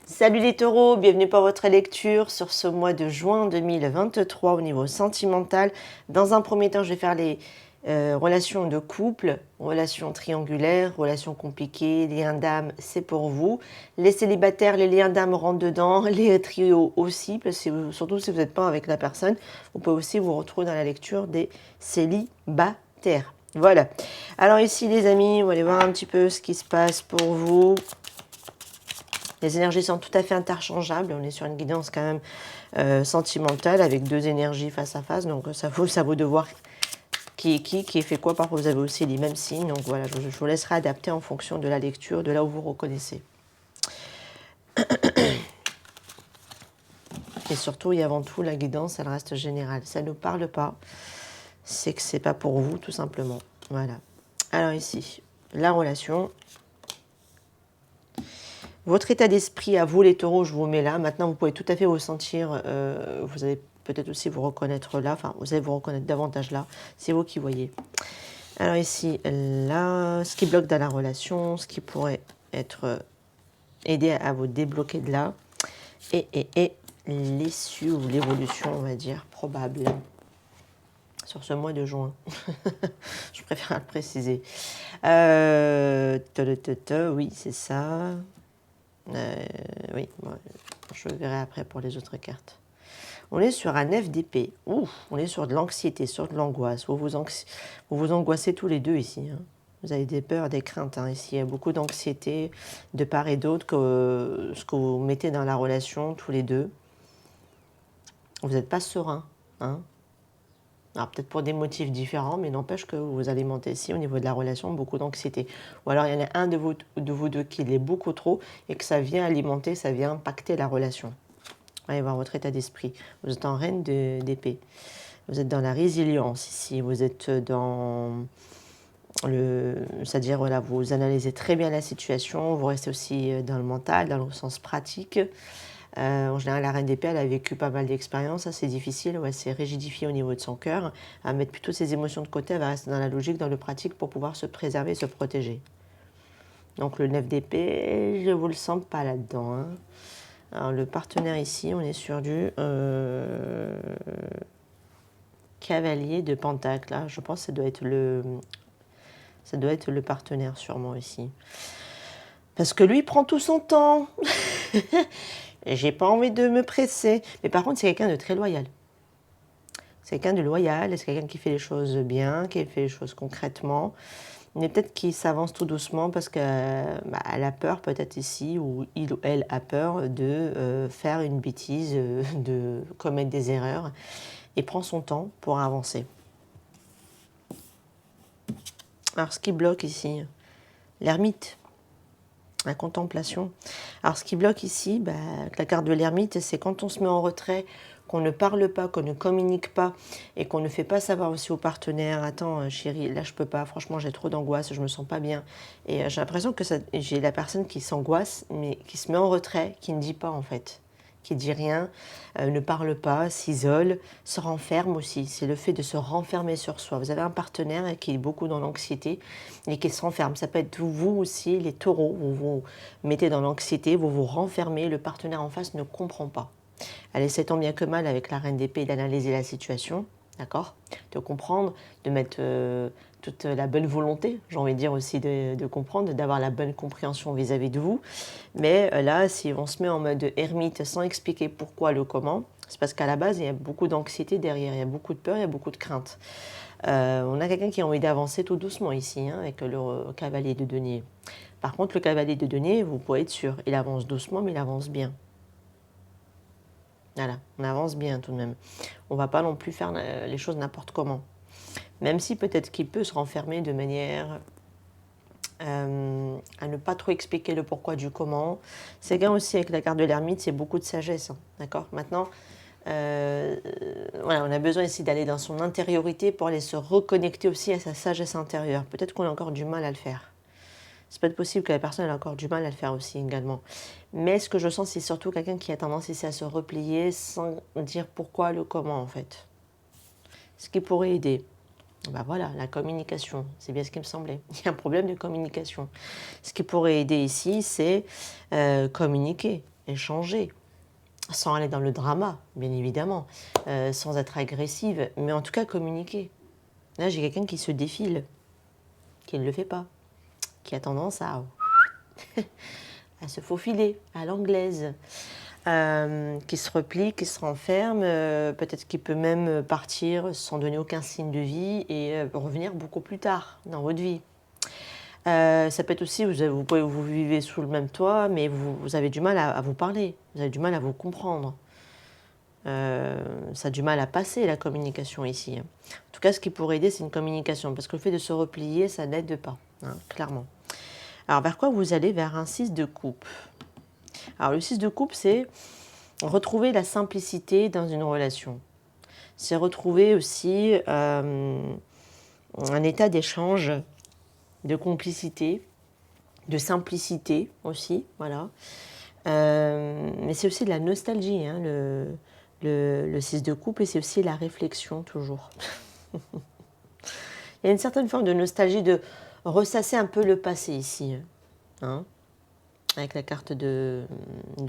Salut les taureaux, bienvenue pour votre lecture sur ce mois de juin 2023 au niveau sentimental. Dans un premier temps, je vais faire les relations de couple, relations triangulaires, relations compliquées, liens d'âme, c'est pour vous. Les célibataires, les liens d'âme rentrent dedans, les trios aussi, parce que surtout si vous n'êtes pas avec la personne, vous pouvez aussi vous retrouver dans la lecture des célibataires. Voilà. Alors ici les amis, on va aller voir un petit peu ce qui se passe pour vous. Les énergies sont tout à fait interchangeables. On est sur une guidance quand même sentimentale avec deux énergies face à face. Donc ça vaut de voir qui est qui fait quoi. Parfois vous avez aussi les mêmes signes. Donc voilà, je vous laisserai adapter en fonction de la lecture, de là où vous reconnaissez. Et surtout et avant tout, la guidance, elle reste générale. Ça ne parle pas, c'est que c'est pas pour vous tout simplement. Voilà. Alors ici, la relation. Votre état d'esprit à vous les taureaux, je vous mets là. Maintenant, vous pouvez tout à fait vous sentir, vous allez peut-être aussi vous reconnaître là, enfin, vous allez vous reconnaître davantage là. C'est vous qui voyez. Alors ici, là, ce qui bloque dans la relation, ce qui pourrait être aidé à vous débloquer de là, et l'issue ou l'évolution, on va dire, probable sur ce mois de juin. Je préfère le préciser. Oui, c'est ça. Oui, je verrai après pour les autres cartes. On est sur un 9 d'épée. Ouf, on est sur de l'anxiété, sur de l'angoisse. Vous vous angoissez tous les deux ici. Hein. Vous avez des peurs, des craintes. Hein. Ici, il y a beaucoup d'anxiété de part et d'autre que ce que vous mettez dans la relation tous les deux. Vous n'êtes pas serein. Hein. Alors peut-être pour des motifs différents, mais n'empêche que vous alimentez ici au niveau de la relation beaucoup d'anxiété. Ou alors il y en a un de vous deux qui l'est beaucoup trop et que ça vient alimenter, ça vient impacter la relation. Allez voir votre état d'esprit. Vous êtes en reine d'épée. Vous êtes dans la résilience ici. Vous êtes dans c'est-à-dire voilà, vous analysez très bien la situation. Vous restez aussi dans le mental, dans le sens pratique. En général, la reine d'épée, elle a vécu pas mal d'expériences, assez difficiles, où elle s'est rigidifiée au niveau de son cœur, à mettre plutôt ses émotions de côté, elle va rester dans la logique, dans le pratique pour pouvoir se préserver, se protéger. Donc le 9 d'épée, je ne vous le sens pas là-dedans. Hein. Alors le partenaire ici, on est sur du cavalier de pentacle. Là, je pense que ça doit être le partenaire sûrement ici. Parce que lui prend tout son temps. J'ai pas envie de me presser. Mais par contre, c'est quelqu'un de très loyal. C'est quelqu'un de loyal, c'est quelqu'un qui fait les choses bien, qui fait les choses concrètement. Mais peut-être qu'il s'avance tout doucement parce qu'elle a peur peut-être ici, ou il ou elle a peur de faire une bêtise, de commettre des erreurs, et prend son temps pour avancer. Alors ce qui bloque ici, l'ermite. La contemplation. Alors ce qui bloque ici, avec la carte de l'ermite, c'est quand on se met en retrait, qu'on ne parle pas, qu'on ne communique pas et qu'on ne fait pas savoir aussi au partenaire, attends chérie, là je peux pas, franchement j'ai trop d'angoisse, je me sens pas bien. Et j'ai l'impression que j'ai la personne qui s'angoisse, mais qui se met en retrait, qui ne dit pas en fait, qui dit rien, ne parle pas, s'isole, se renferme aussi. C'est le fait de se renfermer sur soi. Vous avez un partenaire qui est beaucoup dans l'anxiété et qui se renferme. Ça peut être vous aussi, les taureaux, vous vous mettez dans l'anxiété, vous vous renfermez, le partenaire en face ne comprend pas. Elle essaie tant bien que mal avec la reine d'épée d'analyser la situation, d'accord, de comprendre, de mettre toute la bonne volonté, j'ai envie de dire aussi de comprendre, d'avoir la bonne compréhension vis-à-vis de vous. Mais là, si on se met en mode ermite sans expliquer pourquoi, le comment, c'est parce qu'à la base, il y a beaucoup d'anxiété derrière, il y a beaucoup de peur, il y a beaucoup de crainte. On a quelqu'un qui a envie d'avancer tout doucement ici, hein, avec le cavalier de denier. Par contre, le cavalier de denier, vous pouvez être sûr, il avance doucement, mais il avance bien. Voilà, on avance bien tout de même. On ne va pas non plus faire les choses n'importe comment. Même si peut-être qu'il peut se renfermer de manière à ne pas trop expliquer le pourquoi du comment. C'est bien aussi avec la carte de l'ermite, c'est beaucoup de sagesse. Hein, d'accord. Maintenant, voilà, on a besoin ici d'aller dans son intériorité pour aller se reconnecter aussi à sa sagesse intérieure. Peut-être qu'on a encore du mal à le faire. C'est peut-être possible que la personne ait encore du mal à le faire aussi également. Mais ce que je sens, c'est surtout quelqu'un qui a tendance ici à se replier sans dire pourquoi, le comment en fait. Ce qui pourrait aider. Voilà, la communication, c'est bien ce qui me semblait. Il y a un problème de communication. Ce qui pourrait aider ici, c'est communiquer. échanger, sans aller dans le drama, bien évidemment, sans être agressive, mais en tout cas communiquer. Là, j'ai quelqu'un qui se défile, qui ne le fait pas, qui a tendance à se faufiler à l'anglaise, qui se replie, qui se renferme, peut-être qu'il peut même partir sans donner aucun signe de vie et revenir beaucoup plus tard dans votre vie. Ça peut être aussi, vous vivez sous le même toit, mais vous avez du mal à vous parler, vous avez du mal à vous comprendre. Ça a du mal à passer la communication ici. En tout cas, ce qui pourrait aider, c'est une communication, parce que le fait de se replier, ça n'aide pas, hein, clairement. Alors, vers quoi vous allez? Vers un 6 de coupe. Alors, le 6 de coupe, c'est retrouver la simplicité dans une relation. C'est retrouver aussi un état d'échange, de complicité, de simplicité aussi, voilà. Mais c'est aussi de la nostalgie, hein, le 6 de coupe, et c'est aussi la réflexion toujours. Il y a une certaine forme de nostalgie, de ressasser un peu le passé ici, hein, avec la carte de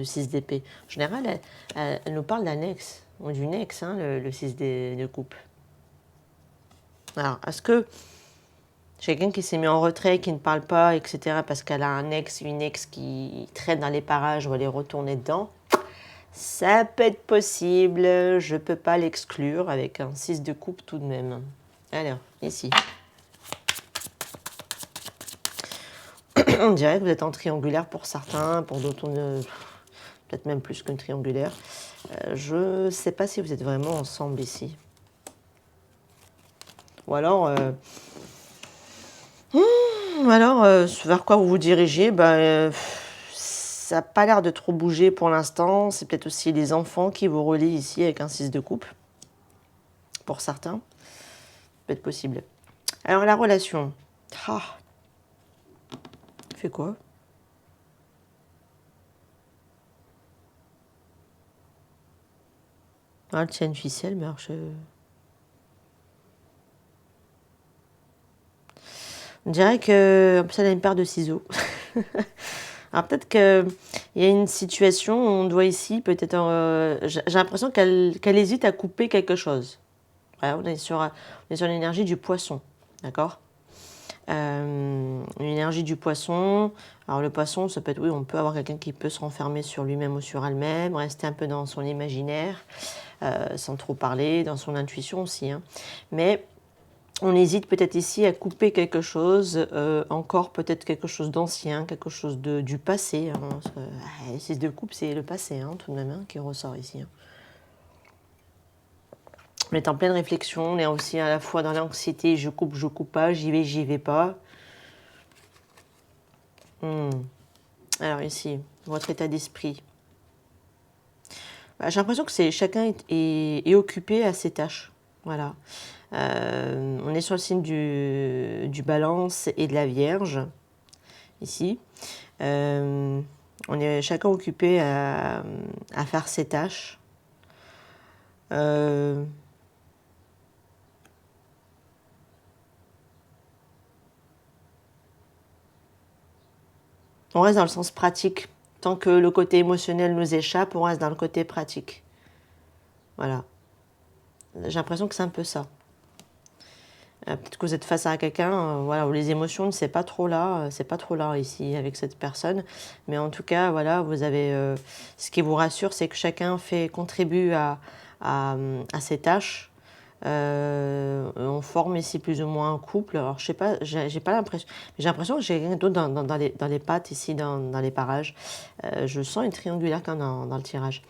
6 d'épée. En général, elle nous parle d'un ex, ou d'une ex, hein, le 6 de coupe. Alors, est-ce que j'ai quelqu'un qui s'est mis en retrait, qui ne parle pas, etc., parce qu'elle a un ex, une ex qui traîne dans les parages ou elle est retournée dedans? Ça peut être possible, je ne peux pas l'exclure avec un 6 de coupe tout de même. Alors, ici. On dirait que vous êtes en triangulaire pour certains, pour d'autres, peut-être même plus qu'une triangulaire. Je ne sais pas si vous êtes vraiment ensemble ici. Ou alors, vers quoi vous vous dirigez, ça n'a pas l'air de trop bouger pour l'instant. C'est peut-être aussi les enfants qui vous relient ici avec un 6 de coupe. Pour certains, peut être possible. Alors, la relation. Fait quoi? Elle tient une ficelle, mais alors on dirait que ça a une paire de ciseaux. Alors peut-être qu'il y a une situation où on doit ici, peut-être, j'ai l'impression qu'elle hésite à couper quelque chose. Voilà, on est sur l'énergie du poisson, d'accord? Une énergie du poisson. Alors le poisson, ça peut être, oui, on peut avoir quelqu'un qui peut se renfermer sur lui-même ou sur elle-même, rester un peu dans son imaginaire, sans trop parler, dans son intuition aussi, hein. Mais on hésite peut-être ici à couper quelque chose, encore peut-être quelque chose d'ancien, quelque chose du passé, hein, parce que, le 6 de coupe, c'est le passé, hein, tout de même, hein, qui ressort ici, hein. On est en pleine réflexion, on est aussi à la fois dans l'anxiété, je coupe pas, j'y vais pas. Alors ici, votre état d'esprit. J'ai l'impression que chacun est occupé à ses tâches. Voilà. On est sur le signe du Balance et de la Vierge, ici. On est chacun occupé à faire ses tâches. On reste dans le sens pratique. Tant que le côté émotionnel nous échappe, on reste dans le côté pratique. Voilà. J'ai l'impression que c'est un peu ça. Peut-être que vous êtes face à quelqu'un, voilà, où les émotions, c'est pas trop là ici avec cette personne. Mais en tout cas, voilà, vous avez. Ce qui vous rassure, c'est que chacun contribue à ses tâches. On forme ici plus ou moins un couple. Alors je sais pas, j'ai pas l'impression. J'ai l'impression que j'ai quelqu'un d'autre dans les pattes ici, dans les parages. Je sens une triangulaire quand dans le tirage.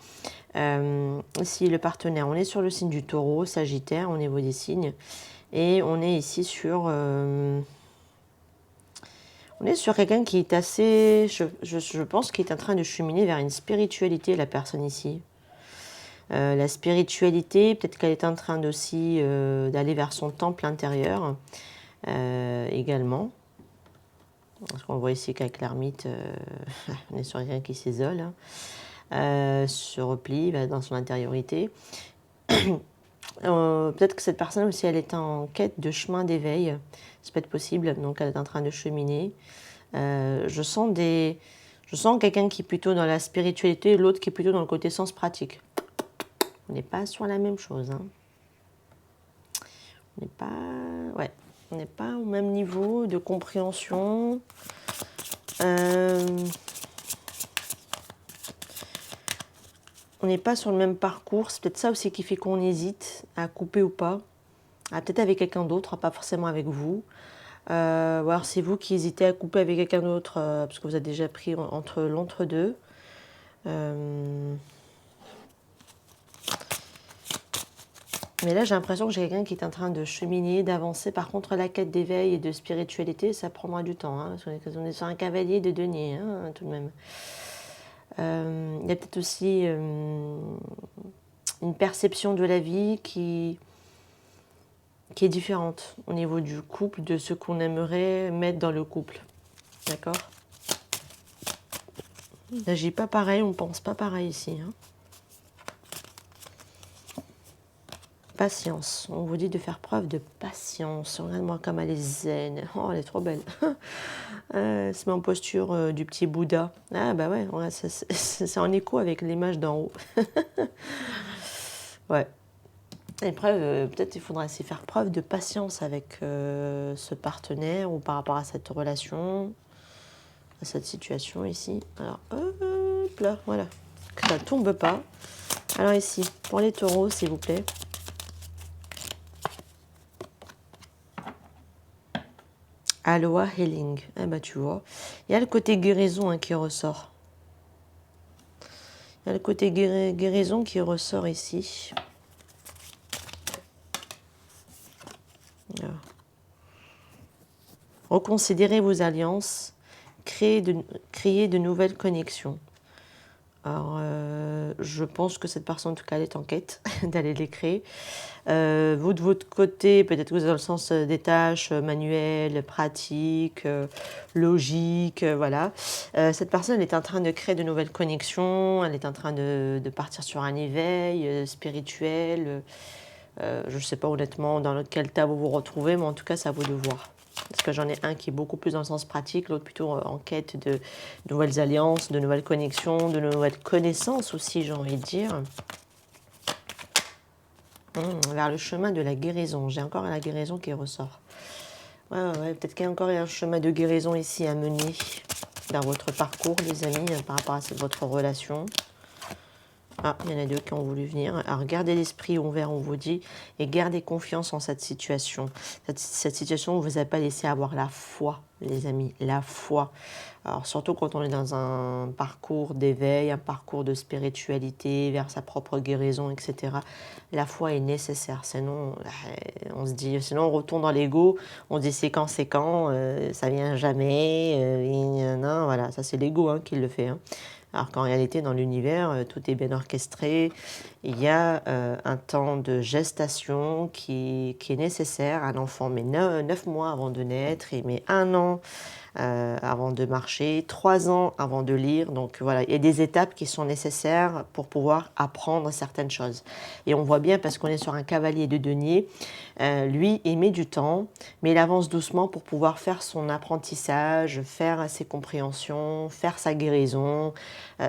Ici le partenaire, on est sur le signe du Taureau, Sagittaire au niveau des signes. Et on est ici sur... on est sur quelqu'un qui est assez... Je pense qu'il est en train de cheminer vers une spiritualité, la personne ici. La spiritualité, peut-être qu'elle est en train aussi d'aller vers son temple intérieur également. Parce qu'on voit ici qu'avec l'ermite, on est sur quelqu'un qui s'isole, hein, se replie dans son intériorité. Peut-être que cette personne aussi, elle est en quête de chemin d'éveil. Ça peut être possible, donc elle est en train de cheminer. Je sens Je sens quelqu'un qui est plutôt dans la spiritualité et l'autre qui est plutôt dans le côté sens pratique. On n'est pas sur la même chose. Hein. On n'est pas... Ouais, on n'est pas au même niveau de compréhension. On n'est pas sur le même parcours. C'est peut-être ça aussi qui fait qu'on hésite à couper ou pas. Peut-être avec quelqu'un d'autre, pas forcément avec vous. Ou alors c'est vous qui hésitez à couper avec quelqu'un d'autre parce que vous avez déjà pris entre l'entre-deux. Mais là, j'ai l'impression que j'ai quelqu'un qui est en train de cheminer, d'avancer. Par contre, la quête d'éveil et de spiritualité, ça prendra du temps. Hein. On est sur un cavalier de denier, hein, tout de même. Il y a peut-être aussi une perception de la vie qui est différente au niveau du couple, de ce qu'on aimerait mettre dans le couple. D'accord ? On n'agit pas pareil, on ne pense pas pareil ici. Hein. Patience. On vous dit de faire preuve de patience. Regarde-moi comme elle est zen. Oh, elle est trop belle. Elle se met en posture du petit Bouddha. Ah bah ouais, c'est en écho avec l'image d'en haut. Ouais. Et peut-être il faudra essayer de faire preuve de patience avec ce partenaire ou par rapport à cette relation, à cette situation ici. Alors, hop là, voilà. Que ça ne tombe pas. Alors ici, pour les taureaux, s'il vous plaît. Aloha Healing. Eh ben tu vois, il y a le côté guérison qui ressort. Il y a le côté guérison qui ressort ici. Voilà. Reconsidérez vos alliances, créez de nouvelles connexions. Alors, je pense que cette personne, en tout cas, elle est en quête d'aller les créer. Vous, de votre côté, peut-être que vous êtes dans le sens des tâches manuelles, pratiques, logiques, voilà. Cette personne, elle est en train de créer de nouvelles connexions, elle est en train de partir sur un éveil spirituel. Je ne sais pas honnêtement dans quel tas vous vous retrouvez, mais en tout cas, ça vaut de voir. Parce que j'en ai un qui est beaucoup plus dans le sens pratique, l'autre plutôt en quête de nouvelles alliances, de nouvelles connexions, de nouvelles connaissances aussi, j'ai envie de dire. Vers le chemin de la guérison. J'ai encore la guérison qui ressort. Ouais, peut-être qu'il y a encore un chemin de guérison ici à mener dans votre parcours, les amis, par rapport à votre relation. Ah, il y en a deux qui ont voulu venir. Alors, gardez l'esprit ouvert, on vous dit, et gardez confiance en cette situation. Cette situation où vous n'avez pas laissé avoir la foi, les amis, la foi. Alors, surtout quand on est dans un parcours d'éveil, un parcours de spiritualité, vers sa propre guérison, etc. La foi est nécessaire. Sinon, on se dit, sinon on retourne dans l'ego, on se dit c'est quand, ça vient jamais. Non, voilà, ça c'est l'ego qui le fait. Alors qu'en réalité, dans l'univers, tout est bien orchestré. Il y a un temps de gestation qui est nécessaire. Un enfant met 9 mois avant de naître, il met 1 an avant de marcher, 3 ans avant de lire. Donc voilà, il y a des étapes qui sont nécessaires pour pouvoir apprendre certaines choses. Et on voit bien, parce qu'on est sur un cavalier de denier, lui, il met du temps, mais il avance doucement pour pouvoir faire son apprentissage, faire ses compréhensions, faire sa guérison.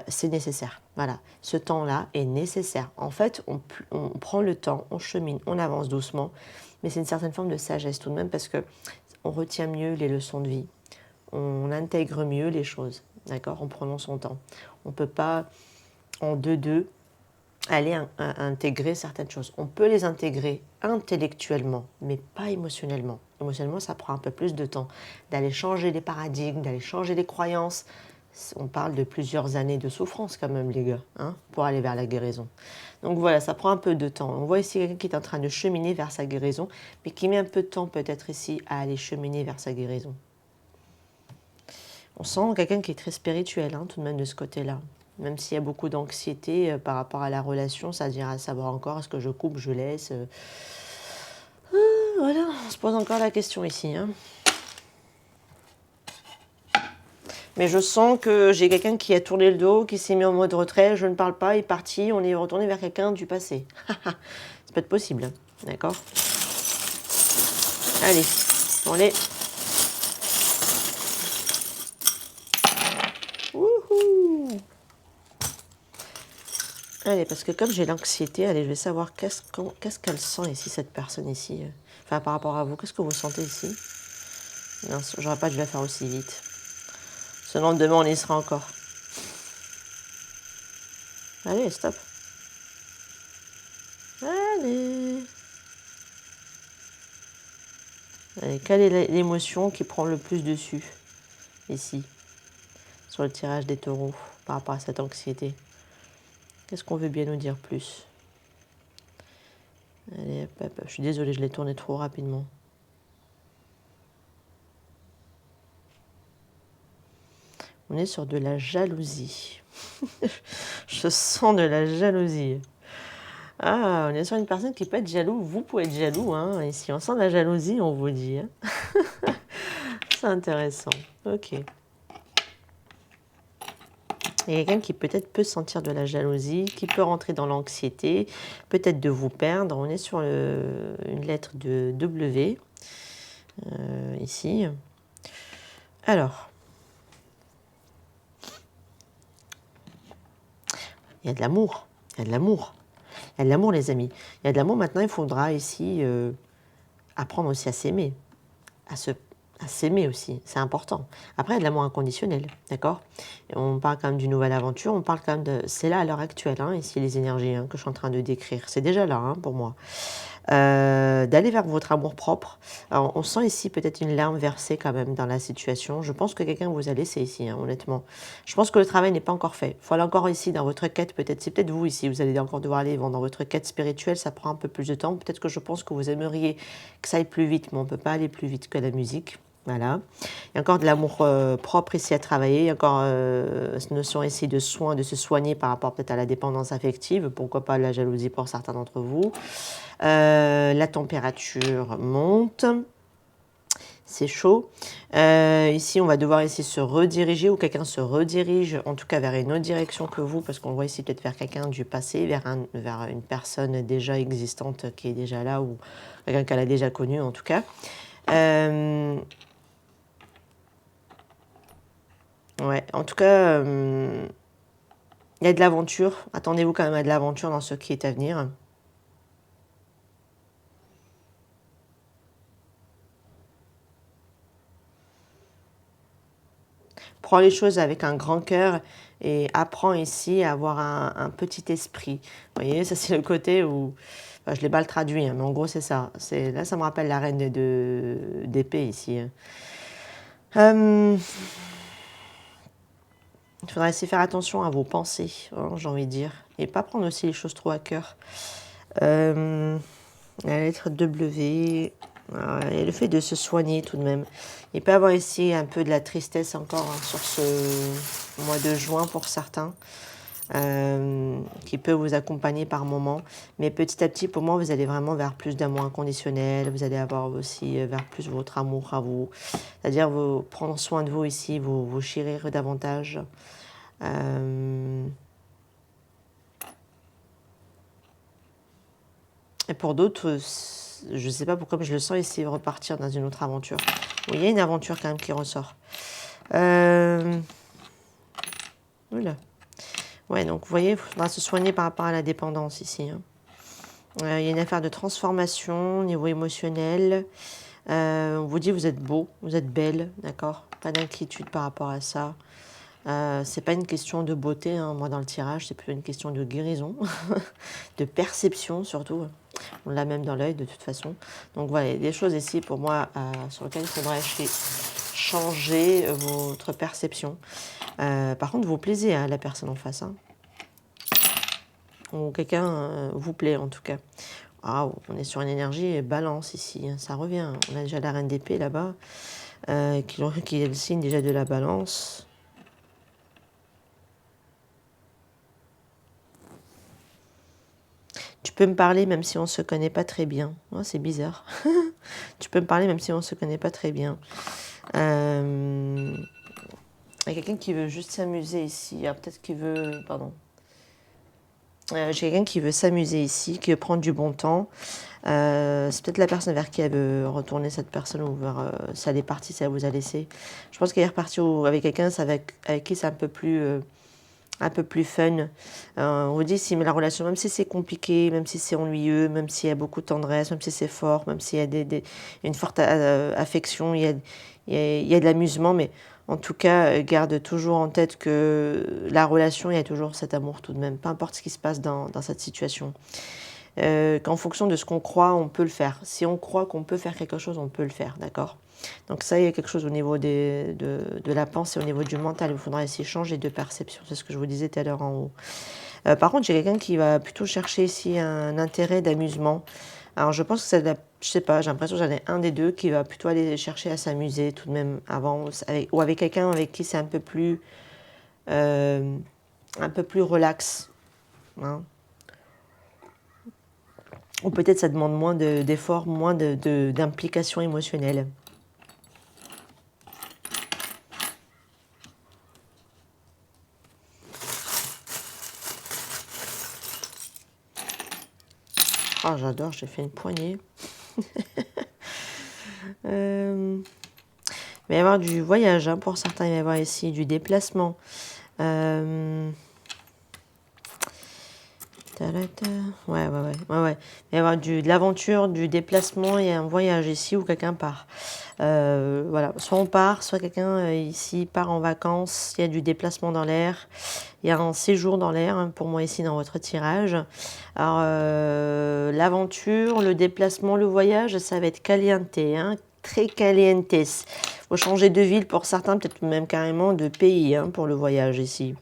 C'est nécessaire. Voilà, ce temps-là est nécessaire. En fait, on prend le temps, on chemine, on avance doucement, mais c'est une certaine forme de sagesse tout de même, parce que on retient mieux les leçons de vie. On intègre mieux les choses, d'accord, en prenant son temps. On ne peut pas, en deux, aller intégrer certaines choses. On peut les intégrer intellectuellement, mais pas émotionnellement. Émotionnellement, ça prend un peu plus de temps d'aller changer les paradigmes, d'aller changer les croyances. On parle de plusieurs années de souffrance quand même, les gars, pour aller vers la guérison. Donc voilà, ça prend un peu de temps. On voit ici quelqu'un qui est en train de cheminer vers sa guérison, mais qui met un peu de temps peut-être ici à aller cheminer vers sa guérison. On sent quelqu'un qui est très spirituel, tout de même de ce côté-là. Même s'il y a beaucoup d'anxiété par rapport à la relation, c'est-à-dire à savoir encore, est-ce que je coupe, je laisse Voilà, on se pose encore la question ici. Mais je sens que j'ai quelqu'un qui a tourné le dos, qui s'est mis en mode retrait, je ne parle pas, il est parti, on est retourné vers quelqu'un du passé. Ça peut être possible, d'accord? Allez, on est... Wouhou! Allez, parce que comme j'ai l'anxiété, allez, je vais savoir qu'est-ce qu'elle sent ici, cette personne ici. Enfin, par rapport à vous, qu'est-ce que vous sentez ici? Non, j'aurais pas dû la faire aussi vite. Selon demain, on y sera encore. Allez, stop. Allez. Allez, quelle est l'émotion qui prend le plus dessus, ici, sur le tirage des taureaux, par rapport à cette anxiété? Qu'est-ce qu'on veut bien nous dire plus? Allez, hop, hop, je suis désolée, je l'ai tourné trop rapidement. On est sur de la jalousie. Je sens de la jalousie. Ah, on est sur une personne qui peut être jaloux. Vous pouvez être jaloux, hein. Ici, on sent de la jalousie, on vous dit. Hein. C'est intéressant. Ok. Il y a quelqu'un qui peut-être peut sentir de la jalousie, qui peut rentrer dans l'anxiété, peut-être de vous perdre. On est sur une lettre de W, ici. Alors, il y a de l'amour. Il y a de l'amour. Il y a de l'amour, les amis. Il y a de l'amour. Maintenant, il faudra ici apprendre aussi à s'aimer, à s'aimer aussi, c'est important. Après, il y a de l'amour inconditionnel, d'accord? On parle quand même d'une nouvelle aventure, on parle quand même de... C'est là à l'heure actuelle, hein, ici les énergies que je suis en train de décrire, c'est déjà là hein, pour moi. D'aller vers votre amour propre. Alors, on sent ici peut-être une larme versée quand même dans la situation. Je pense que quelqu'un vous a laissé ici, hein, honnêtement. Je pense que le travail n'est pas encore fait. Il faut aller encore ici dans votre quête, peut-être. C'est peut-être vous ici, vous allez encore devoir aller dans votre quête spirituelle. Ça prend un peu plus de temps. Peut-être que je pense que vous aimeriez que ça aille plus vite, mais on ne peut pas aller plus vite que la musique. Voilà. Il y a encore de l'amour propre ici à travailler. Il y a encore cette notion ici de soin, de se soigner par rapport peut-être à la dépendance affective. Pourquoi pas la jalousie pour certains d'entre vous. La température monte. C'est chaud. Ici, on va devoir ici se rediriger ou quelqu'un se redirige, en tout cas vers une autre direction que vous, parce qu'on voit ici peut-être vers quelqu'un du passé, vers une personne déjà existante qui est déjà là ou quelqu'un qu'elle a déjà connu en tout cas. Ouais, en tout cas, il y a de l'aventure. Attendez-vous quand même à de l'aventure dans ce qui est à venir. Prends les choses avec un grand cœur et apprends ici à avoir un petit esprit. Vous voyez, ça c'est le côté où... Enfin, je l'ai mal traduit, hein, mais en gros c'est ça. Là, ça me rappelle la reine d'épée ici. Il faudra essayer de faire attention à vos pensées, hein, j'ai envie de dire. Et pas prendre aussi les choses trop à cœur. La lettre W, et le fait de se soigner tout de même. Il peut y avoir ici un peu de la tristesse encore hein, sur ce mois de juin pour certains, qui peut vous accompagner par moments. Mais petit à petit, pour moi, vous allez vraiment vers plus d'amour inconditionnel. Vous allez avoir aussi vers plus votre amour à vous. C'est-à-dire vous prendre soin de vous ici, vous chérir davantage. Et pour d'autres, je ne sais pas pourquoi, mais je le sens ici repartir dans une autre aventure. Bon, il y a une aventure quand même qui ressort. Voilà. Ouais, donc vous voyez, il faudra se soigner par rapport à la dépendance ici. Hein. Il y a une affaire de transformation au niveau émotionnel. On vous dit vous êtes beau, vous êtes belle, d'accord? Pas d'inquiétude par rapport à ça. C'est pas une question de beauté, hein. Moi dans le tirage, c'est plutôt une question de guérison, de perception surtout. On l'a même dans l'œil de toute façon. Donc voilà, il y a des choses ici pour moi sur lesquelles il faudrait changer votre perception. Par contre, vous plaisez à la personne en face. Hein. Ou quelqu'un vous plaît en tout cas. Ah, on est sur une énergie balance ici, hein, ça revient. On a déjà la reine d'épée là-bas, qui est le signe déjà de la balance. Tu peux me parler même si on ne se connaît pas très bien. Oh, c'est bizarre. Tu peux me parler même si on ne se connaît pas très bien. Il y a quelqu'un qui veut juste s'amuser ici. Ah, peut-être qu'il veut... Pardon. J'ai quelqu'un qui veut s'amuser ici, qui veut prendre du bon temps. C'est peut-être la personne vers qui elle veut retourner cette personne ou vers si elle est partie, si elle vous a laissé. Je pense qu'elle est repartie avec quelqu'un avec qui c'est un peu plus un peu plus fun. On vous dit si la relation, même si c'est compliqué, même si c'est ennuyeux, même s'il y a beaucoup de tendresse, même si c'est fort, même s'il y a une forte affection, il y a de l'amusement, mais en tout cas, garde toujours en tête que la relation, il y a toujours cet amour tout de même, peu importe ce qui se passe dans cette situation. Qu'en fonction de ce qu'on croit, on peut le faire. Si on croit qu'on peut faire quelque chose, on peut le faire, d'accord? Donc ça, il y a quelque chose au niveau de la pensée, au niveau du mental. Il faudra essayer de changer de perception. C'est ce que je vous disais tout à l'heure en haut. Par contre, j'ai quelqu'un qui va plutôt chercher ici un intérêt d'amusement. Alors, je pense que c'est, je sais pas, j'ai l'impression que j'en ai un des deux qui va plutôt aller chercher à s'amuser tout de même avant, ou avec quelqu'un avec qui c'est un peu plus relax. Hein. Ou peut-être ça demande moins d'efforts, moins d'implication émotionnelle. Ah, j'adore, j'ai fait une poignée. Il va y avoir du voyage, hein, pour certains, il va y avoir ici du déplacement. Ouais. Il va y avoir de l'aventure, du déplacement, il y a un voyage ici où quelqu'un part. Voilà, soit on part, soit quelqu'un ici part en vacances, il y a du déplacement dans l'air, il y a un séjour dans l'air, hein, pour moi ici dans votre tirage. Alors, l'aventure, le déplacement, le voyage, ça va être caliente, hein, très caliente. Il faut changer de ville pour certains, peut-être même carrément de pays, hein, pour le voyage ici.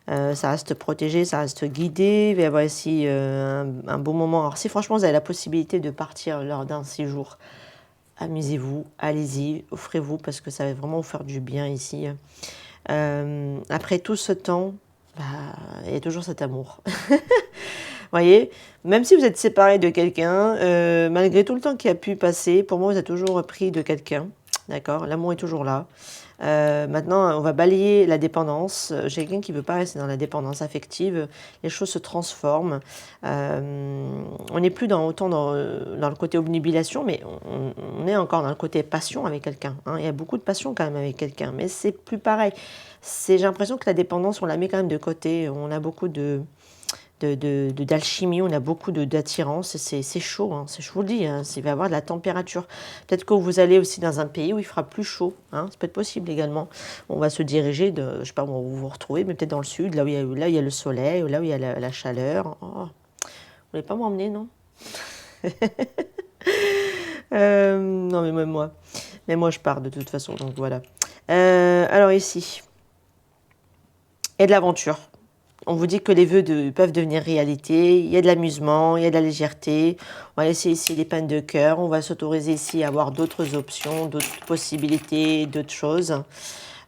Ça reste protégé, ça reste guidé. Il va y avoir ici un beau moment. Alors si franchement vous avez la possibilité de partir lors d'un séjour, amusez-vous, allez-y, offrez-vous parce que ça va vraiment vous faire du bien ici. Après tout ce temps, il y a toujours cet amour. Voyez, même si vous êtes séparé de quelqu'un, malgré tout le temps qui a pu passer, pour moi vous êtes toujours pris de quelqu'un. D'accord, l'amour est toujours là. Maintenant, on va balayer la dépendance. J'ai quelqu'un qui ne veut pas rester dans la dépendance affective. Les choses se transforment. On n'est plus autant dans le côté obnubilation, mais on est encore dans le côté passion avec quelqu'un. Hein. Il y a beaucoup de passion quand même avec quelqu'un, mais c'est plus pareil. J'ai l'impression que la dépendance, on la met quand même de côté. On a beaucoup d'alchimie, on a beaucoup d'attirance, c'est chaud, hein, je vous le dis, hein, il va y avoir de la température. Peut-être que vous allez aussi dans un pays où il fera plus chaud, hein, ça peut être possible également. On va se diriger, je sais pas où vous vous retrouvez, mais peut-être dans le sud, là où il y a le soleil, là où il y a la chaleur. Oh, vous voulez pas m'emmener, non? Non, mais même moi. Mais moi, je pars de toute façon, donc voilà. Alors ici, et de l'aventure. On vous dit que les vœux peuvent devenir réalité, il y a de l'amusement, il y a de la légèreté. On va laisser ici les peines de cœur, on va s'autoriser ici à avoir d'autres options, d'autres possibilités, d'autres choses.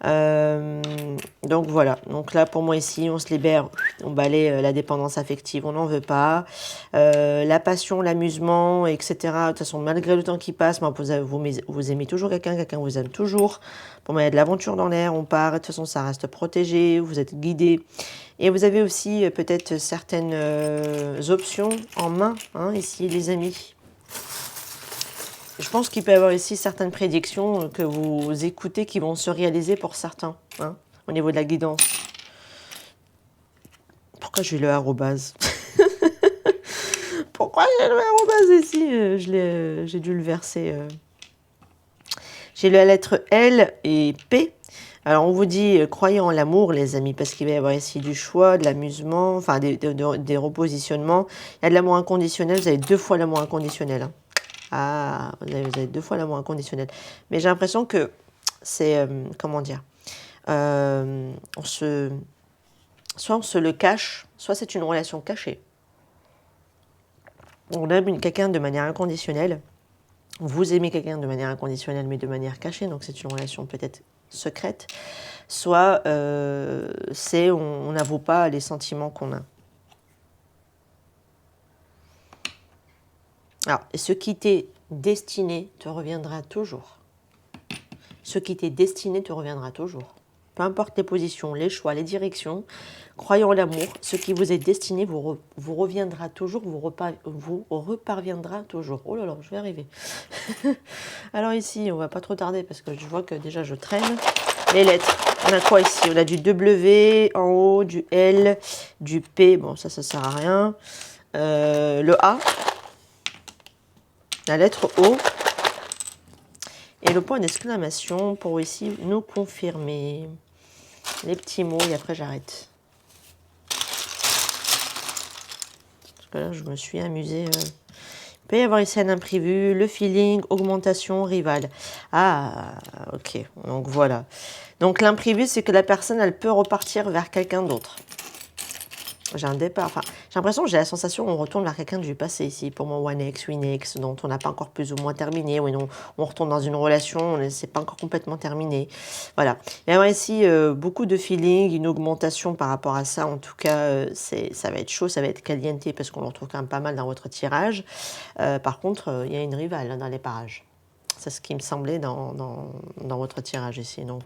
Donc voilà, donc là pour moi ici on se libère, on balaye la dépendance affective, on n'en veut pas. La passion, l'amusement, etc. De toute façon malgré le temps qui passe, vous aimez toujours quelqu'un vous aime toujours. Pour moi il y a de l'aventure dans l'air, on part, de toute façon ça reste protégé, vous êtes guidé. Et vous avez aussi peut-être certaines options en main, hein, ici les amis. Je pense qu'il peut y avoir ici certaines prédictions que vous écoutez qui vont se réaliser pour certains, hein, au niveau de la guidance. Pourquoi j'ai le arrobase? Pourquoi j'ai le arrobase ici? J'ai dû le verser. J'ai la lettre L et P. Alors, on vous dit, croyez en l'amour, les amis, parce qu'il va y avoir ici du choix, de l'amusement, enfin, des repositionnements. Il y a de l'amour inconditionnel, vous avez 2 fois l'amour inconditionnel. Hein. Ah, vous avez 2 fois l'amour inconditionnel. Mais j'ai l'impression que c'est, comment dire, soit on se le cache, soit c'est une relation cachée. On aime quelqu'un de manière inconditionnelle. Vous aimez quelqu'un de manière inconditionnelle, mais de manière cachée, donc c'est une relation peut-être secrète. Soit on n'avoue pas les sentiments qu'on a. Alors, ce qui t'est destiné te reviendra toujours. Ce qui t'est destiné te reviendra toujours. Peu importe les positions, les choix, les directions, croyons en l'amour, ce qui vous est destiné vous reviendra toujours, vous reparviendra toujours. Oh là là, je vais arriver. Alors ici, on va pas trop tarder parce que je vois que déjà je traîne. Les lettres. On a quoi ici? On a du W en haut, du L, du P. Bon, ça sert à rien. Le A. La lettre O. Et le point d'exclamation pour ici nous confirmer. Les petits mots et après j'arrête. Parce que là, je me suis amusée. Il peut y avoir ici un imprévu, le feeling, augmentation, rival. Ah, ok. Donc voilà. Donc l'imprévu, c'est que la personne, elle peut repartir vers quelqu'un d'autre. J'ai un départ. Enfin, j'ai l'impression que j'ai la sensation qu'on retourne vers quelqu'un du passé ici. Pour mon One X, Win X, dont on n'a pas encore plus ou moins terminé. Oui, non, on retourne dans une relation, c'est pas encore complètement terminé. Voilà. Il y a ici beaucoup de feeling, une augmentation par rapport à ça. En tout cas, ça va être chaud, ça va être caliente parce qu'on le retrouve quand même pas mal dans votre tirage. Par contre, il y a une rivale hein, dans les parages. C'est ce qui me semblait dans votre tirage ici. Donc,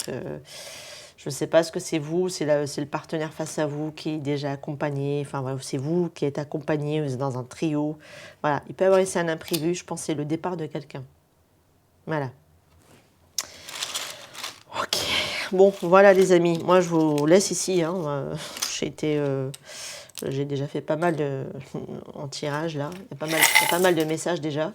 je ne sais pas ce que c'est vous, c'est le partenaire face à vous qui est déjà accompagné. Enfin, voilà, c'est vous qui êtes accompagné, vous êtes dans un trio. Voilà, il peut y avoir ici un imprévu. Je pense que c'est le départ de quelqu'un. Voilà. Ok. Bon, voilà les amis. Moi, je vous laisse ici. Hein. J'ai déjà fait pas mal en tirage là. Il y a pas mal de messages déjà.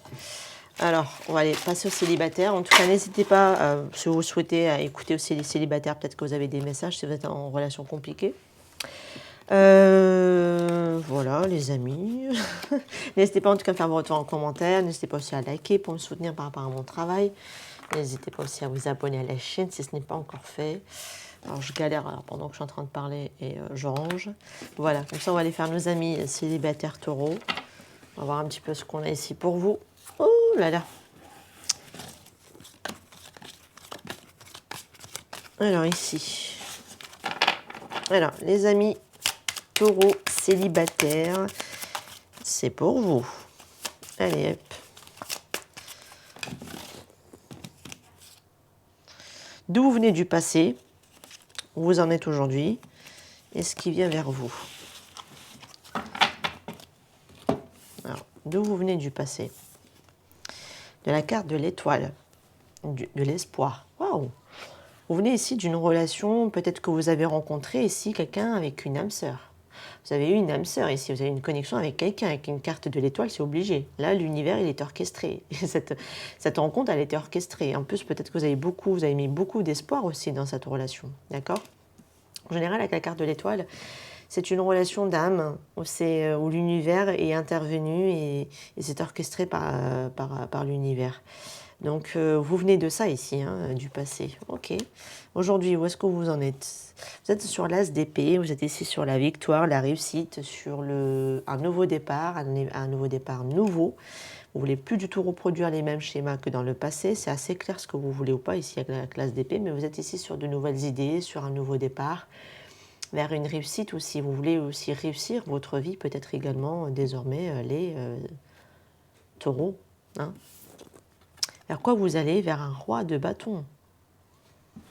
Alors, on va aller passer aux célibataires. En tout cas, n'hésitez pas, si vous souhaitez, à écouter aussi les célibataires. Peut-être que vous avez des messages si vous êtes en relation compliquée. Voilà, les amis. N'hésitez pas en tout cas à faire vos retours en commentaire. N'hésitez pas aussi à liker pour me soutenir par rapport à mon travail. N'hésitez pas aussi à vous abonner à la chaîne si ce n'est pas encore fait. Alors, je galère pendant que je suis en train de parler et je range. Voilà, comme ça, on va aller faire nos amis célibataires taureaux. On va voir un petit peu ce qu'on a ici pour vous. Oh là là. Alors ici. Alors les amis taureaux célibataires, c'est pour vous. Allez hop. D'où vous venez du passé, où vous en êtes aujourd'hui, et ce qui vient vers vous. Alors, d'où vous venez du passé. De la carte de l'étoile, de l'espoir. Waouh! Vous venez ici d'une relation, peut-être que vous avez rencontré ici quelqu'un avec une âme sœur. Vous avez eu une âme sœur ici, vous avez une connexion avec quelqu'un, avec une carte de l'étoile, c'est obligé. Là, l'univers, il est orchestré. Cette rencontre, elle a été orchestrée. En plus, peut-être que vous avez mis beaucoup d'espoir aussi dans cette relation. D'accord? En général, avec la carte de l'étoile, c'est une relation d'âme où l'univers est intervenu et c'est orchestré par l'univers. Donc, vous venez de ça ici, hein, du passé. Ok. Aujourd'hui, où est-ce que vous en êtes? Vous êtes sur l'as d'épée, vous êtes ici sur la victoire, la réussite, sur un nouveau départ, un nouveau départ nouveau. Vous voulez plus du tout reproduire les mêmes schémas que dans le passé. C'est assez clair ce que vous voulez ou pas ici avec la classe d'épée, mais vous êtes ici sur de nouvelles idées, sur un nouveau départ, vers une réussite aussi. Vous voulez aussi réussir votre vie, peut-être également désormais les taureaux. Hein. Vers quoi vous allez? Vers un roi de bâton.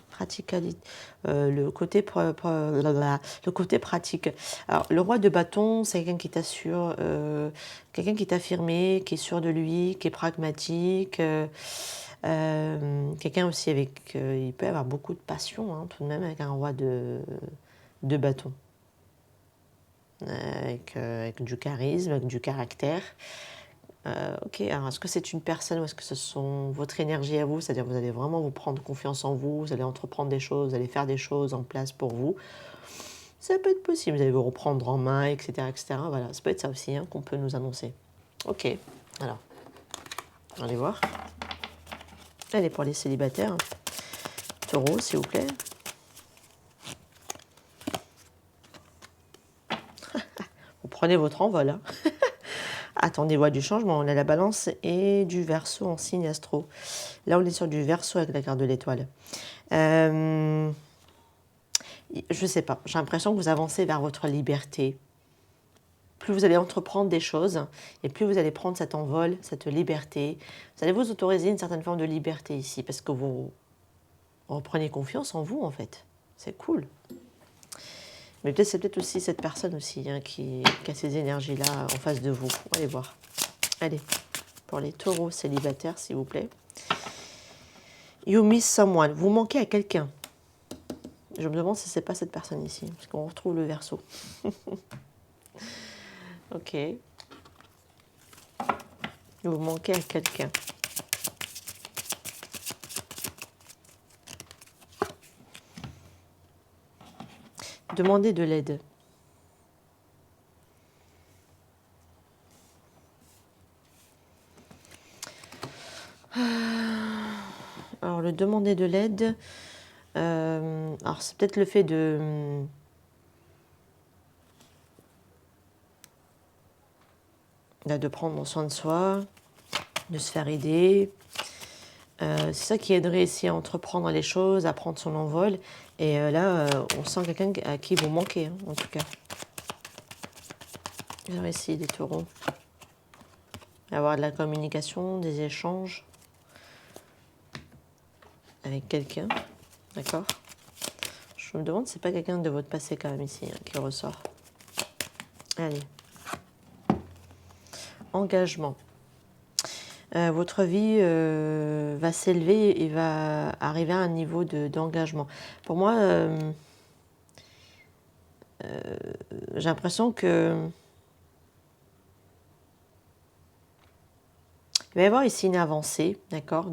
Praticalité. Le côté pratique. Alors, le roi de bâton, c'est quelqu'un qui t'assure, quelqu'un qui est affirmé, qui est sûr de lui, qui est pragmatique. Quelqu'un aussi avec... il peut y avoir beaucoup de passion, hein, tout de même, avec un roi de bâton. Avec du charisme, avec du caractère. Ok, alors est-ce que c'est une personne ou est-ce que ce sont votre énergie à vous? C'est-à-dire vous allez vraiment vous prendre confiance en vous, vous allez entreprendre des choses, vous allez faire des choses en place pour vous. Ça peut être possible, vous allez vous reprendre en main, etc. etc. Voilà, ça peut être ça aussi hein, qu'on peut nous annoncer. Ok, alors, allez voir. Allez pour les célibataires. Taureau, s'il vous plaît. Vous prenez votre envol, hein. Attendez, voix du changement, on a la balance et du verseau en signe astro. Là, on est sur du verseau avec la carte de l'étoile. Je ne sais pas, j'ai l'impression que vous avancez vers votre liberté. Plus vous allez entreprendre des choses et plus vous allez prendre cet envol, cette liberté. Vous allez vous autoriser une certaine forme de liberté ici parce que vous reprenez confiance en vous en fait. C'est cool. Mais peut-être c'est peut-être aussi cette personne aussi hein, qui a ces énergies-là en face de vous. On va aller voir. Allez, pour les taureaux célibataires, s'il vous plaît. You miss someone. Vous manquez à quelqu'un. Je me demande si c'est pas cette personne ici, parce qu'on retrouve le Verseau. Ok. Vous manquez à quelqu'un. Demandez de l'aide. Alors, le demander de l'aide, alors c'est peut-être le fait de prendre soin de soi, de se faire aider. C'est ça qui aiderait ici à entreprendre les choses, à prendre son envol. Et là, on sent quelqu'un à qui vous manquez, hein, en tout cas. Alors ici, les taureaux. Avoir de la communication, des échanges avec quelqu'un. D'accord? Je me demande si c'est pas quelqu'un de votre passé quand même ici hein, qui ressort. Allez. Engagement. Votre vie va s'élever et va arriver à un niveau d'engagement. Pour moi, j'ai l'impression que il va y avoir ici une avancée, d'accord,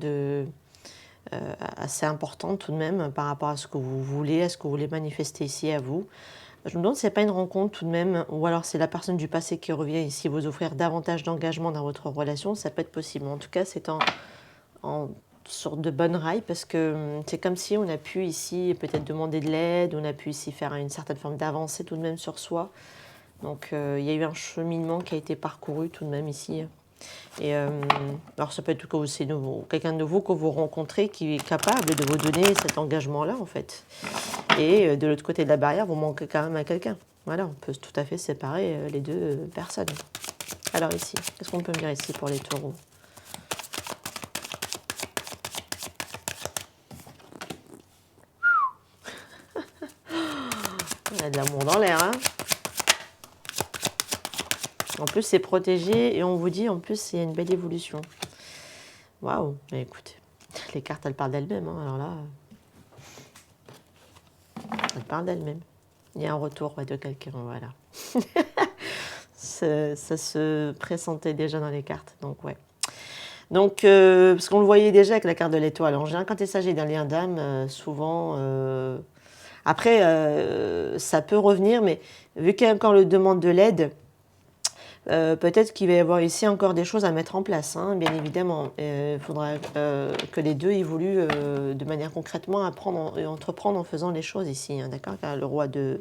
assez importante tout de même par rapport à ce que vous voulez, à ce que vous voulez manifester ici à vous. Je me demande si ce n'est pas une rencontre tout de même, ou alors c'est la personne du passé qui revient ici vous offrir davantage d'engagement dans votre relation, ça peut être possible. En tout cas, c'est en sorte de bonne raille parce que c'est comme si on a pu ici peut-être demander de l'aide, on a pu ici faire une certaine forme d'avancée tout de même sur soi. Donc il y a eu un cheminement qui a été parcouru tout de même ici. Et alors ça peut être que c'est quelqu'un de nouveau que vous rencontrez qui est capable de vous donner cet engagement-là en fait. Et de l'autre côté de la barrière, vous manquez quand même à quelqu'un. Voilà, on peut tout à fait séparer les deux personnes. Alors ici, qu'est-ce qu'on peut me dire ici pour les taureaux? Il y a de l'amour dans l'air, hein. En plus, c'est protégé et on vous dit, en plus, il y a une belle évolution. Waouh, mais écoutez, les cartes, elles parlent d'elles-mêmes. Hein. Alors là, elles parlent d'elles-mêmes. Il y a un retour de quelqu'un, voilà. Ça se pressentait déjà dans les cartes, donc ouais. Donc, parce qu'on le voyait déjà avec la carte de l'étoile. En général, quand il s'agit d'un lien d'âme, souvent... Après, ça peut revenir, mais vu qu'il y a encore le demande de l'aide, peut-être qu'il va y avoir ici encore des choses à mettre en place, hein, bien évidemment. Il faudra que les deux évoluent de manière concrètement à prendre et entreprendre en faisant les choses ici, hein, d'accord? Car le roi de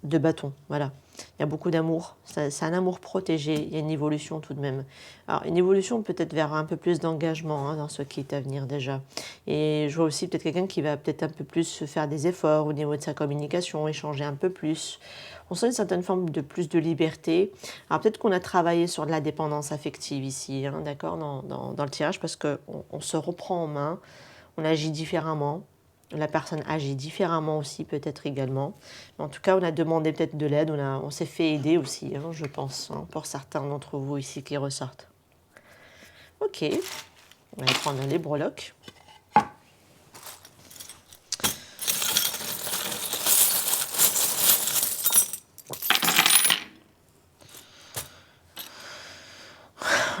bâton, voilà. Il y a beaucoup d'amour, c'est un amour protégé, il y a une évolution tout de même. Alors une évolution peut-être vers un peu plus d'engagement hein, dans ce qui est à venir déjà. Et je vois aussi peut-être quelqu'un qui va peut-être un peu plus faire des efforts au niveau de sa communication, échanger un peu plus. On sent une certaine forme de plus de liberté. Alors peut-être qu'on a travaillé sur de la dépendance affective ici, hein, d'accord, dans le tirage, parce qu'on se reprend en main, on agit différemment. La personne agit différemment aussi, peut-être également. En tout cas, on a demandé peut-être de l'aide, on s'est fait aider aussi, hein, je pense, hein, pour certains d'entre vous ici qui ressortent. Ok, on va prendre les breloques.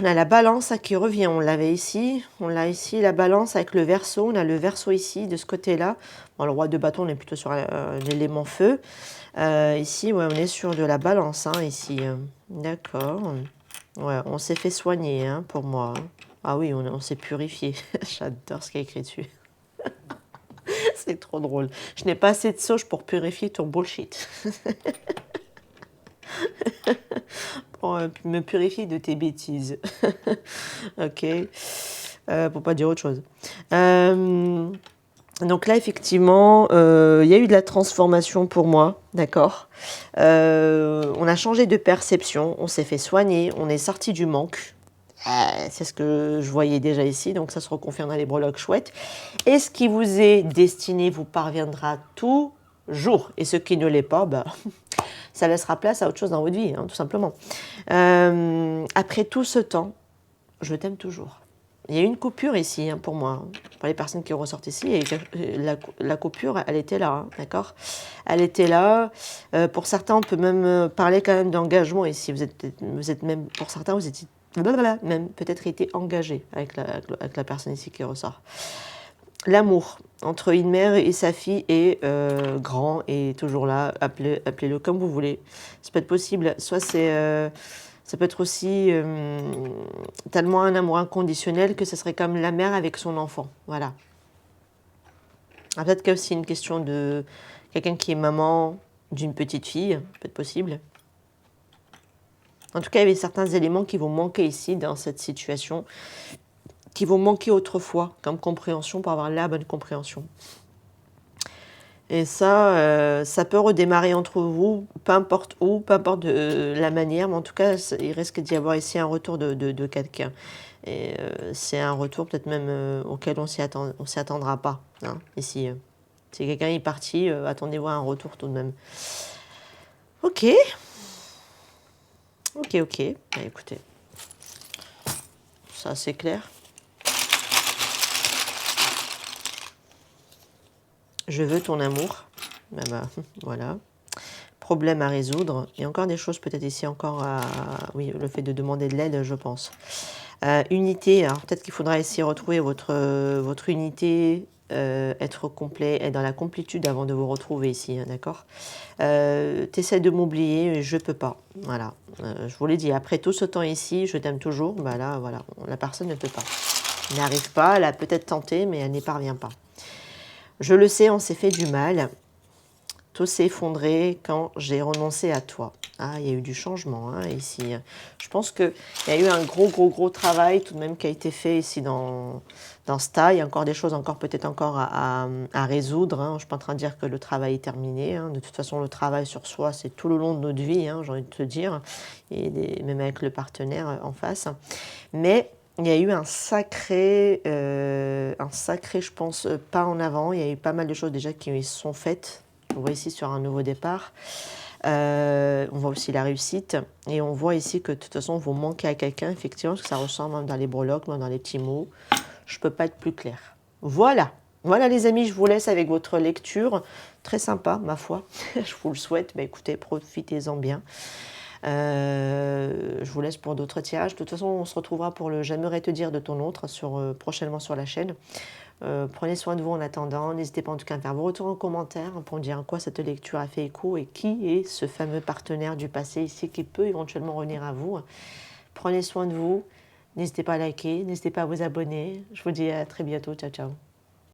On a la balance qui revient, on l'avait ici. On l'a ici, la balance avec le Verseau. On a le Verseau ici, de ce côté-là. Bon, le roi de bâton, on est plutôt sur l'élément feu. Ici, ouais, on est sur de la balance, hein, ici. D'accord. Ouais, on s'est fait soigner, hein, pour moi. Ah oui, on s'est purifié. J'adore ce qu'il y a écrit dessus. C'est trop drôle. Je n'ai pas assez de sauge pour purifier ton bullshit. Pour me purifier de tes bêtises. Ok. Pour pas dire autre chose. Donc là, effectivement, il y a eu de la transformation pour moi, d'accord. On a changé de perception, on s'est fait soigner, on est sorti du manque. C'est ce que je voyais déjà ici, donc ça se reconfirme dans les breloques chouettes. Et ce qui vous est destiné vous parviendra toujours. Et ce qui ne l'est pas, bah, ça laissera place à autre chose dans votre vie, hein, tout simplement. Après tout ce temps, je t'aime toujours. Il y a une coupure ici, hein, pour moi. Pour les personnes qui ressortent ici, et la coupure, elle était là, hein, d'accord? Elle était là. Pour certains, on peut même parler quand même d'engagement ici. Vous êtes même, pour certains, vous étiez même peut-être été engagé avec la personne ici qui ressort. L'amour entre une mère et sa fille est grand et toujours là. Appelez-le comme vous voulez. Ça peut être possible. Soit c'est... ça peut être aussi tellement un amour inconditionnel que ce serait comme la mère avec son enfant. Voilà. Peut-être qu'il y a aussi une question de quelqu'un qui est maman d'une petite fille. Ça peut être possible. En tout cas, il y avait certains éléments qui vont manquer ici dans cette situation, qui vont manquer autrefois comme compréhension pour avoir la bonne compréhension. Et ça, ça peut redémarrer entre vous, peu importe où, peu importe la manière, mais en tout cas, il risque d'y avoir ici un retour de quelqu'un. Et c'est un retour peut-être même auquel on s'y attendra pas, hein, ici. Si quelqu'un est parti, attendez-vous à un retour tout de même. Ok. Ok. Bah, écoutez, ça c'est clair. Je veux ton amour. Bah, voilà. Problème à résoudre. Il y a encore des choses peut-être ici encore à... Oui, le fait de demander de l'aide, je pense. Unité, alors peut-être qu'il faudra essayer de retrouver votre unité, être complet, être dans la complétude avant de vous retrouver ici, hein, d'accord? T'essaies de m'oublier, mais je peux pas. Voilà, je vous l'ai dit, après tout ce temps ici, je t'aime toujours, bah là, voilà, la personne ne peut pas. Elle n'arrive pas, elle a peut-être tenté, mais elle n'y parvient pas. Je le sais, on s'est fait du mal. Tout s'est effondré quand j'ai renoncé à toi. Ah, il y a eu du changement, hein, ici. Je pense qu'il y a eu un gros travail tout de même qui a été fait ici dans ce tas. Il y a encore des choses peut-être encore à résoudre, hein. Je ne suis pas en train de dire que le travail est terminé, hein. De toute façon, le travail sur soi, c'est tout le long de notre vie, hein, j'ai envie de te dire, et même avec le partenaire en face. Mais il y a eu un sacré, je pense, pas en avant. Il y a eu pas mal de choses déjà qui se sont faites. On voit ici sur un nouveau départ. On voit aussi la réussite. Et on voit ici que de toute façon, vous manquez à quelqu'un, effectivement, parce que ça ressort même dans les breloques, même dans les petits mots. Je ne peux pas être plus clair. Voilà. Voilà les amis, je vous laisse avec votre lecture. Très sympa, ma foi. Je vous le souhaite. Bah, écoutez, profitez-en bien. Je vous laisse pour d'autres tirages. De toute façon, on se retrouvera pour le J'aimerais te dire de ton autre prochainement sur la chaîne. Prenez soin de vous en attendant. N'hésitez pas en tout cas à faire vos retours en commentaire pour me dire en quoi cette lecture a fait écho et qui est ce fameux partenaire du passé ici qui peut éventuellement revenir à vous. Prenez soin de vous. N'hésitez pas à liker, n'hésitez pas à vous abonner. Je vous dis à très bientôt. Ciao, ciao.